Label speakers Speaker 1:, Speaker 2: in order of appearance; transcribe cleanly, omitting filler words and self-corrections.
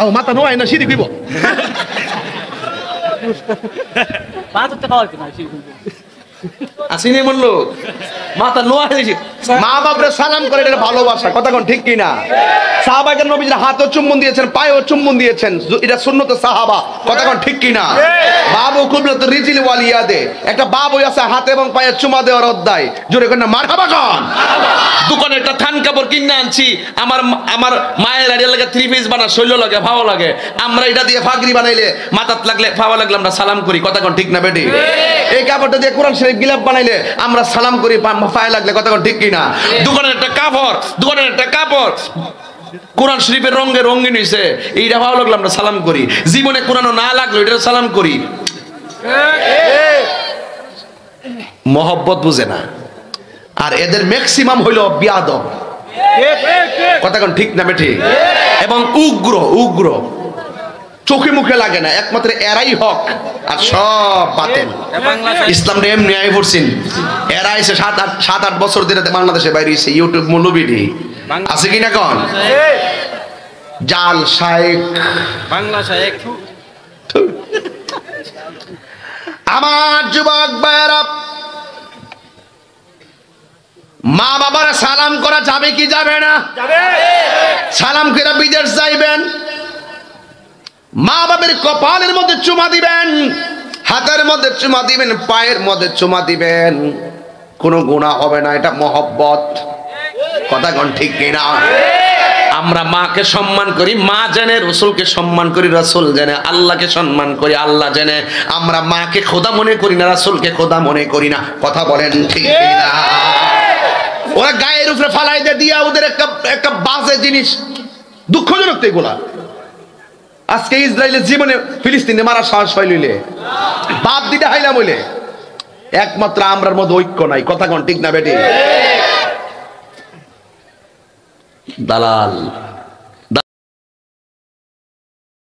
Speaker 1: ও মাথা নোয়াই না সিঁড়ি কইব
Speaker 2: আসিনি এমন লোক মাথা নোয়া হয়েছে
Speaker 1: মা বাপরে সালাম করে এটা ভালোবাসা কথা কোন ঠিক কিনা সাহাবায়ে নবীর হাতও চুম্বন দিয়েছেন পায়েও চুম্বন দিয়েছেন এটা সুন্নতে সাহাবা কথা কোন ঠিক কিনা বাবু কুবলাত রিজিল ওয়ালিয়াদে একটা বাবু আছে হাতে এবং পায়ে চুমা দেওয়ার অধ্যায় জোরে কোন মারহাবা কোন
Speaker 2: দোকানে একটা থান কাপড় কিনে আনছি আমার মায়ের আড়িয়া লাগে 3 পিস বানা শৈল লাগে ভালো লাগে আমরা এটা দিয়ে ফাগরি বানাইলে মাথাত লাগলে ভালো লাগলে আমরা সালাম করি কথা কোন ঠিক না বেটি এই কাপড়টা দিয়ে কোরআন শরীফ গিলাপ বানাইলে আমরা সালাম করি পায়ে লাগলে কথা কোন ঠিক কিনা দোকানের একটা কাপড় কোরআন শরীফের রঙে রঙিন হইছে এইটা ভালো লাগলে আমরা সালাম করি জীবনে কোরআনও না লাগলো এটা সালাম করি মহব্বত বুঝে না আর এদের ম্যাক্সিমাম হইলো বিয়াদব কথা কোন ঠিক না বেঠি এবং উগ্র চোখে মুখে লাগে না একমাত্র এরাই হক আর সব বাতিল ইসলাম এমনি আই পড়ছেন এরা এসে 7-8 বছর ধরে বাংলাদেশে বাইরে হইছে ইউটিউব মৌলবী আছে কিনা কোন জাল শায়েখ বাংলা শায়েখ
Speaker 1: আমার যুবক ভাইরা মা বাবার সালাম করা যাবে কি যাবে না যাবে সালাম করে বিদেশ যাইবেন মা বাবার কপালের মধ্যে চুমা দিবেন হাতের মধ্যে চুমা দিবেন পায়ের মধ্যে চুমা দিবেন কোনো গুনাহ হবে না এটা মহব্বত কথা কোন ঠিক কিনা
Speaker 2: আমরা মাকে সম্মান করি মা জানে রাসূলকে সম্মান করি রাসূল জানে আল্লাহকে সম্মান করি আল্লাহ জানে
Speaker 1: আমরা মাকে খোদা মনে করি না রাসূলকে খোদা মনে করি না কথা বলেন ঠিক কিনা ওরা গায়ের উপরে ফালাই দিয়া ওদের একটা বাজে জিনিস দুঃখজনক তো এগুলা আজকে ইসরায়েলের জীবনে ফিলিস্তিনে মারা সাহস পাইলে বাপ দিতে হাইলাম বলে একমাত্র আমরার মধ্যে ঐক্য নাই কথা কোন ঠিক না বেটি
Speaker 2: দালাল